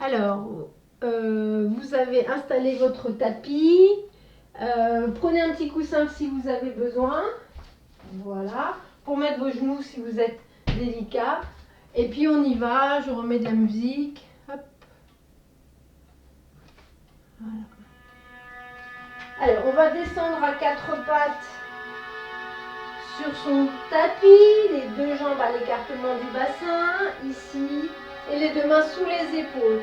Alors, vous avez installé votre tapis. Prenez un petit coussin si vous avez besoin. Voilà. Pour mettre vos genoux si vous êtes délicat. Et puis on y va. Je remets de la musique. Hop. Voilà. Alors, on va descendre à quatre pattes sur son tapis. Les deux jambes à l'écartement du bassin. Ici. Et les deux mains sous les épaules.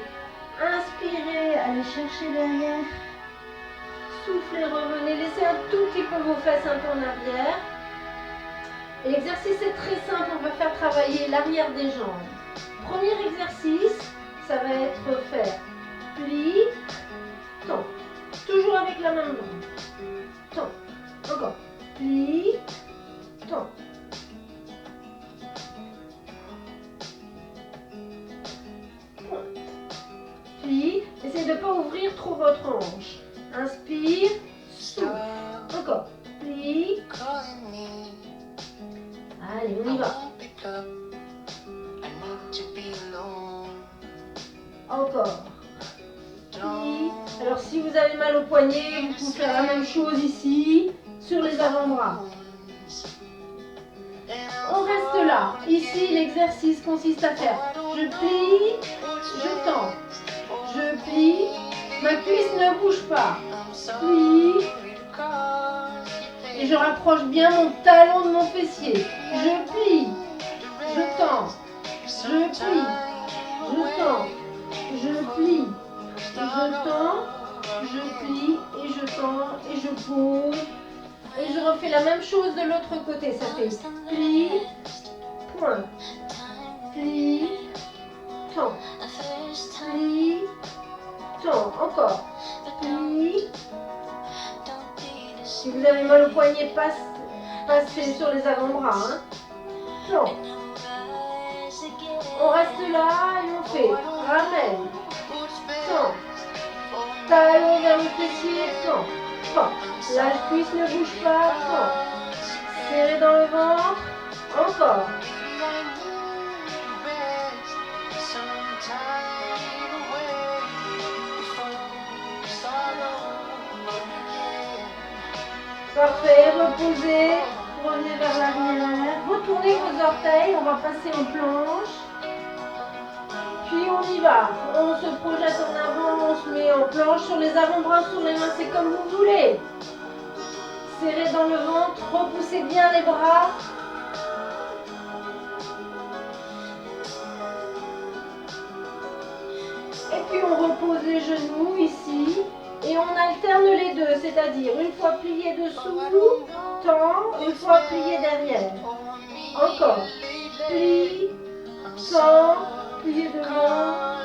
Inspirez, allez chercher derrière. Soufflez, revenez. Laissez un tout petit peu vos fesses un peu en arrière. Et l'exercice est très simple. On va faire travailler l'arrière des jambes. Premier exercice, ça va être faire pli, tend. Toujours avec la main droite. Tend. Encore. Pli, tend. Pli. Essayez de ne pas ouvrir trop votre hanche. Inspire, souffle. Encore. Pli. Allez, on y va. Encore. Pli. Alors si vous avez mal au poignet, vous pouvez faire la même chose ici, sur les avant-bras. On reste là. Ici, l'exercice consiste à faire je plie, je tends. Je plie, ma cuisse ne bouge pas. Plie. Et je rapproche bien mon talon de mon fessier. Je plie, je tends. Je plie, je tends. Je plie, je tends. Je plie et je tends et je pose. Et je refais la même chose de l'autre côté. Ça fait pli, point. Pli, tend. Pli, tend. Encore. Pli. Si vous avez mal au poignet, passez sur les avant-bras. Hein. Tend. On reste là et on fait ramène. Tend. Talon vers le fessier. Tend. Tend. La cuisse ne bouge pas. Tend. Serré dans le ventre. Encore. Parfait, reposez, revenez vers l'arrière, retournez vos orteils, on va passer en planche, puis on y va, on se projette en avant, on se met en planche, sur les avant-bras, sur les mains, c'est comme vous voulez. Serrez dans le ventre, repoussez bien les bras. Et puis on repose les genoux ici. Et on alterne les deux, c'est-à-dire une fois plié dessous, tend, une fois plié derrière. Encore. Plie, tend, plié devant,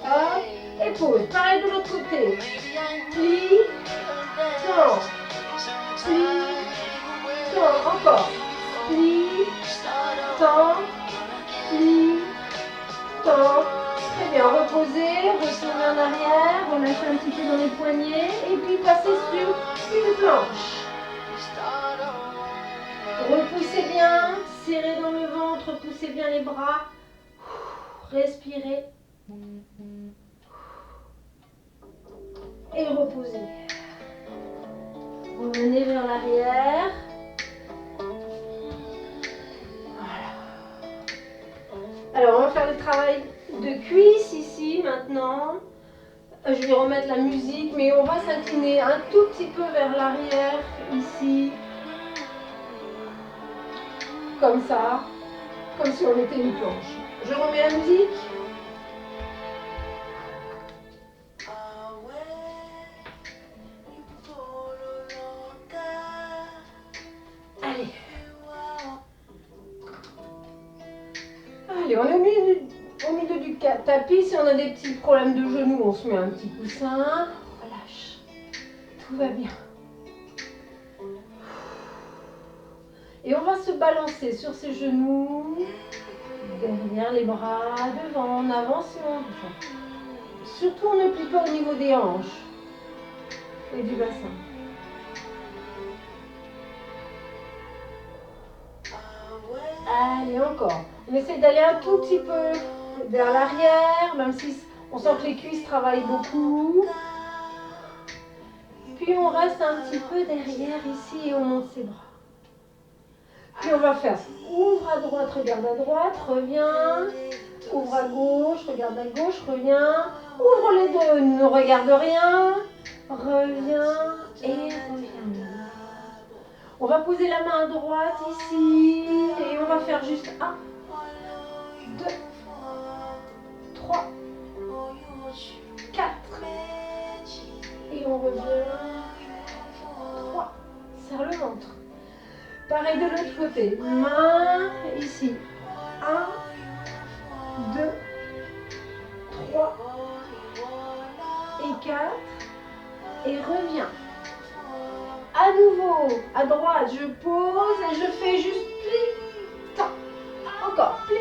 hop, et pose. Pareil de l'autre côté. Plie, tend, plie, tend, encore. Plie, tend, plie, tend. Très bien, reposez, retournez en arrière, relâchez un petit peu dans les poignets et puis passez sur une planche. Repoussez bien, serrez dans le ventre, poussez bien les bras. Respirez. Et reposez. Revenez vers l'arrière. Voilà. Alors, on va faire le travail de cuisse ici maintenant. Je vais remettre la musique, mais on va s'incliner un tout petit peu vers l'arrière ici. Comme ça, comme si on était une planche. Je remets la musique. Allez. Allez, on est au milieu du tapis. Si on a des petits problèmes de genoux, on se met un petit coussin. Relâche. Tout va bien. Et on va se balancer sur ses genoux, derrière les bras, devant, en avance et en descend. Surtout, on ne plie pas au niveau des hanches et du bassin. Allez, encore. On essaie d'aller un tout petit peu vers l'arrière, même si On sent que les cuisses travaillent beaucoup. Puis on reste un petit peu derrière ici et on monte ses bras. Puis on va faire ouvre à droite, regarde à droite, reviens. Ouvre à gauche, regarde à gauche, reviens. Ouvre les deux, ne regarde rien. Reviens et reviens. On va poser la main à droite ici et on va faire juste 1, 2, 3, 4. Et on revient. 3. Serre le ventre. Pareil de l'autre côté. Main ici. 1, 2, 3 et 4. Et reviens. À nouveau, à droite, je pose et je fais juste pli. Tant. Encore, pli.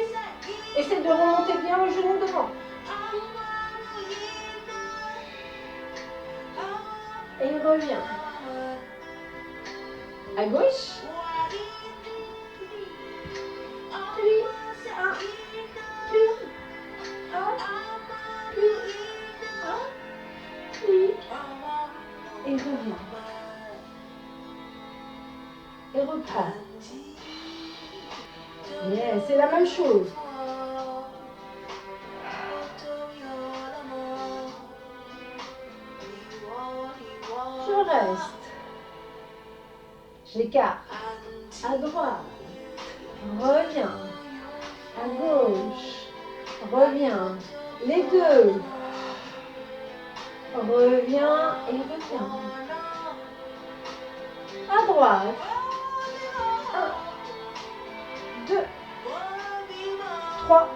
Essaie de remonter bien le genou devant. Et reviens. À gauche. Pli. 1, pli. 1, pli. 1, pli. Et reviens. Et reprends. Yeah, c'est la même chose. Je reste. J'écarte. À droite. Reviens. À gauche. Reviens. Les deux. Reviens et reviens. À droite. 1, 2, 3,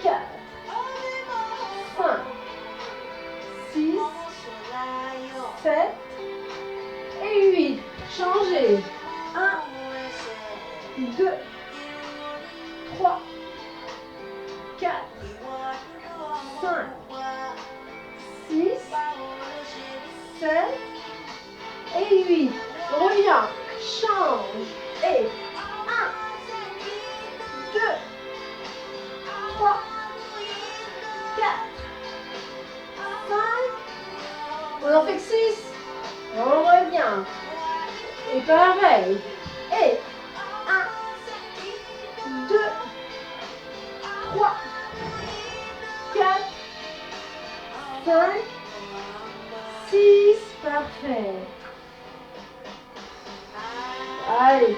4, 5, 6, 7 et 8. Changez. 1, 2, 3, 4, 5, 6, 7 et 8. Reviens. Change. Et 1, 2, 3, 4, 5. On en fait que 6. On revient. Et pareil. Et 1, 2, 3, 4, 5, 6. Parfait. Allez,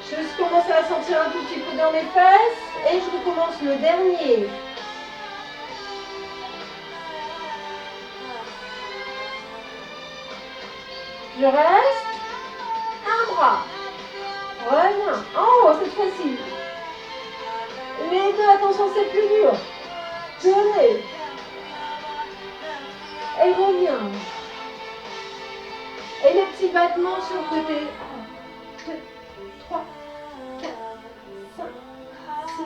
je commence à sentir un tout petit peu dans mes fesses et je recommence le dernier. Je reste. Un bras. Reviens. En haut cette fois-ci. Les deux, attention, c'est plus dur. Tenez. Et reviens. Et les petits battements sur le côté. 1, 2, 3, 4, 5, 6,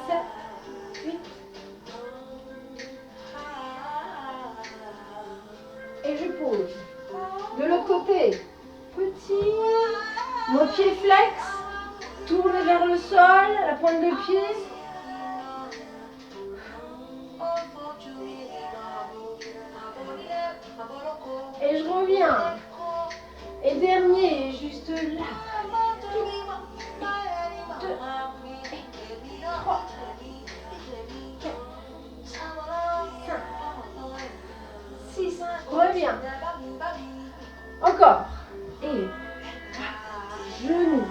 7, 8. Et je pose. De l'autre côté, petit, mon pied flex, tourne vers le sol, la pointe de pied. Et je reviens. Et dernier, juste là. 2, 3, 4, 5, 6, reviens. Encore. Et genou.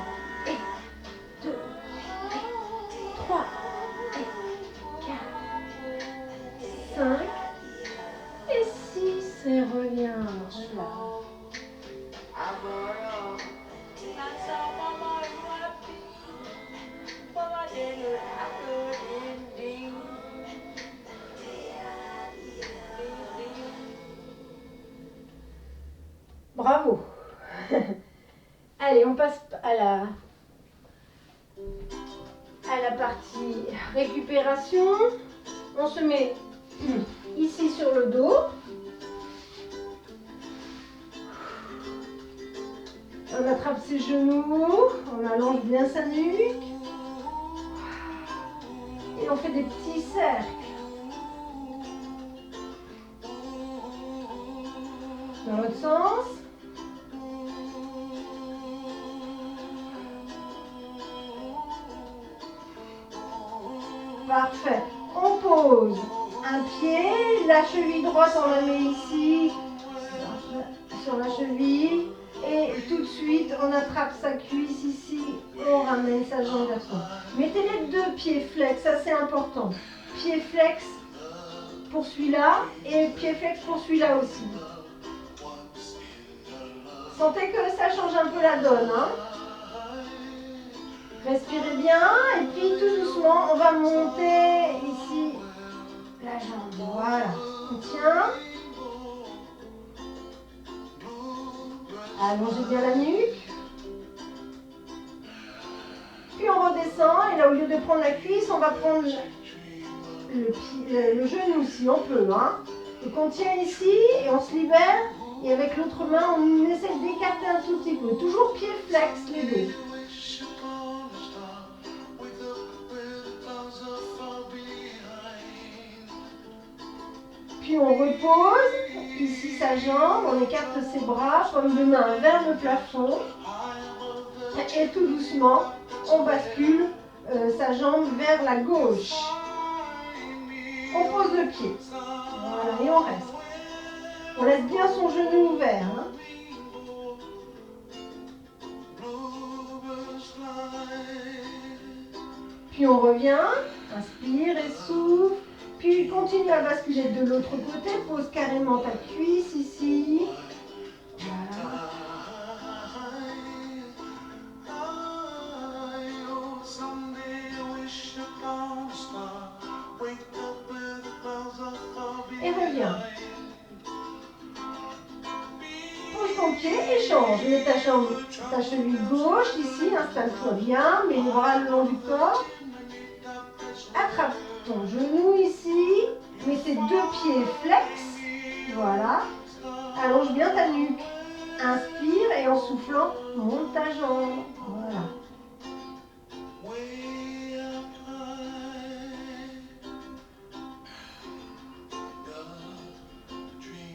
Et 2, et 3, et 4, 5, et 6. Et reviens. Voilà. Bravo. Allez, on passe à la partie récupération. On se met ici sur le dos. On attrape ses genoux, on allonge bien sa nuque. Et on fait des petits cercles. Dans l'autre sens. Parfait. On pose un pied, la cheville droite, on la met ici, sur la cheville. Et tout de suite, on attrape sa cuisse ici, on ramène sa jambe vers soi. Mettez les deux pieds flex, ça c'est important. Pied flex pour celui-là et pied flex pour celui-là aussi. Sentez que ça change un peu la donne. Hein. Respirez bien et puis tout doucement, on va monter ici la jambe. Voilà, on tient. Allongez bien la nuque. Puis on redescend et là au lieu de prendre la cuisse, on va prendre le genou si on peut. Hein. Donc on tient ici et on se libère. Et avec l'autre main, on essaie d'écarter un tout petit peu. Toujours pied flex les deux. Puis on repose, ici sa jambe, on écarte ses bras, paume de main vers le plafond. Et tout doucement, on bascule sa jambe vers la gauche. On pose le pied. Voilà, et on reste. On laisse bien son genou ouvert. Hein. Puis on revient, inspire et souffle. Puis continue à basculer de l'autre côté, pose carrément ta cuisse ici. Voilà. Et reviens. Pose ton pied et change. Mets ta cheville gauche ici, installe-toi bien, mets les bras le long du corps. Attrape ton genou ici, mets tes deux pieds flex, voilà, allonge bien ta nuque, inspire et en soufflant, monte ta jambe, voilà.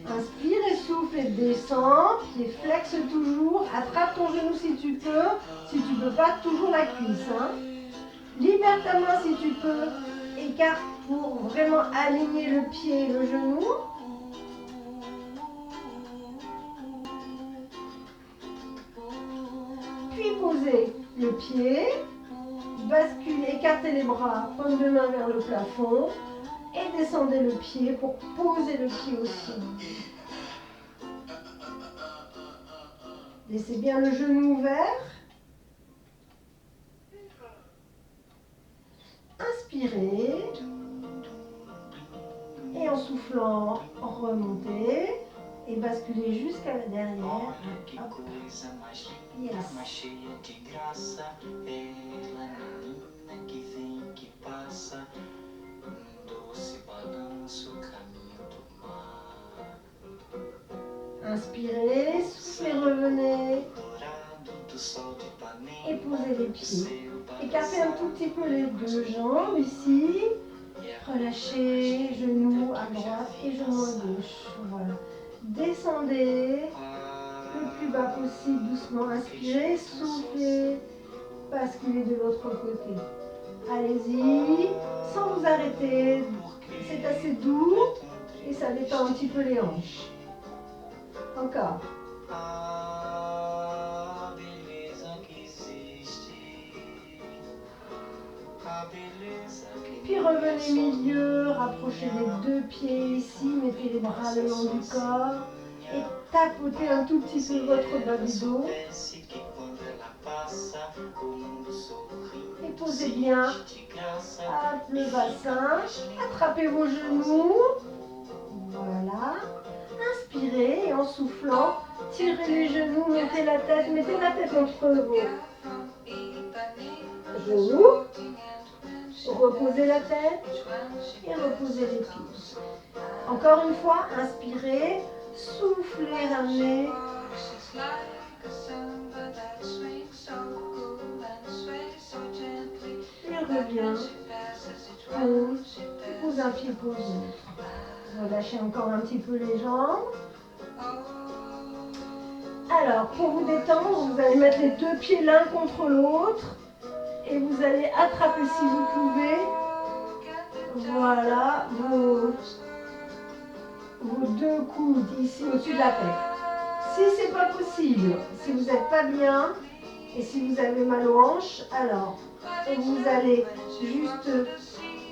Inspire et souffle et descends, pied flex toujours, attrape ton genou si tu peux pas, toujours la cuisse. Hein. Libère ta main si tu peux, écarte pour vraiment aligner le pied et le genou. Puis posez le pied, basculez, écartez les bras, paume de main vers le plafond et descendez le pied pour poser le pied au sol. Laissez bien le genou ouvert. Inspirez et en soufflant, remontez et basculez jusqu'à la derrière. Hop. Yes. Inspirez, soufflez, revenez et posez les pieds. Écartez un tout petit peu les deux jambes ici. Relâchez, genoux à droite et genoux à gauche. Voilà. Descendez le plus bas possible, doucement. Inspirez, soufflez, basculez de l'autre côté. Allez-y, sans vous arrêter. C'est assez doux et ça détend un petit peu les hanches. Encore. Puis revenez milieu, rapprochez les deux pieds ici, mettez les bras le long du corps et tapotez un tout petit peu votre bas du dos. Et posez bien le bassin, attrapez vos genoux, voilà. Inspirez et en soufflant, tirez les genoux, mettez la tête entre vos genoux. Reposez la tête et reposez les pieds. Encore une fois, inspirez, soufflez, ramenez. Et reviens. Pose un pied, pose l'autre. Relâchez encore un petit peu les jambes. Alors, pour vous détendre, vous allez mettre les deux pieds l'un contre l'autre et vous allez attraper si vous pouvez. Voilà, vos deux coudes ici au-dessus de la tête. Si c'est pas possible, si vous n'êtes pas bien et si vous avez mal aux hanches, alors vous allez juste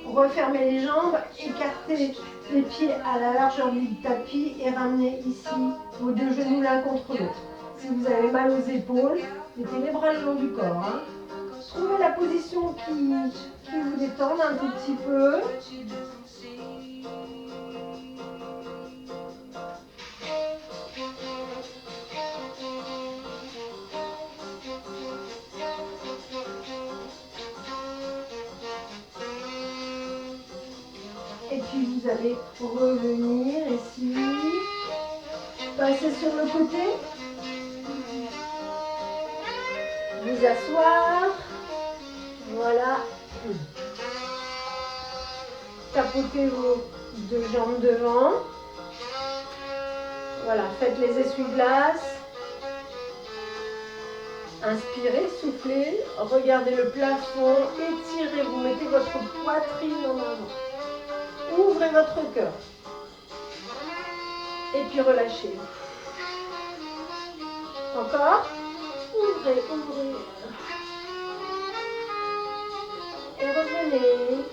refermer les jambes, écarter les pieds à la largeur du tapis et ramener ici vos deux genoux l'un contre l'autre. Si vous avez mal aux épaules, mettez les bras le long du corps. Hein. Trouvez la position qui vous détende un tout petit peu. Et puis vous allez revenir ici, passer sur le côté, vous asseoir, voilà, tapotez vos deux jambes devant, voilà, faites les essuie-glaces, inspirez, soufflez, regardez le plafond, étirez, vous mettez votre poitrine en avant. Ouvrez votre cœur. Et puis relâchez. Encore. Ouvrez, ouvrez. Et revenez.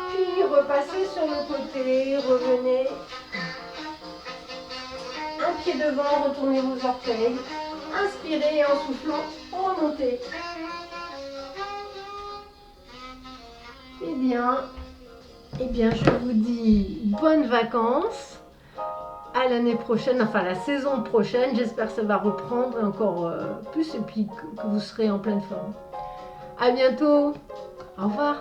Puis repassez sur le côté. Revenez. Un pied devant, retournez vos orteils. Inspirez et en soufflant, remontez. Eh bien, je vous dis bonnes vacances, à l'année prochaine, enfin la saison prochaine. J'espère que ça va reprendre encore plus et puis que vous serez en pleine forme. À bientôt, au revoir.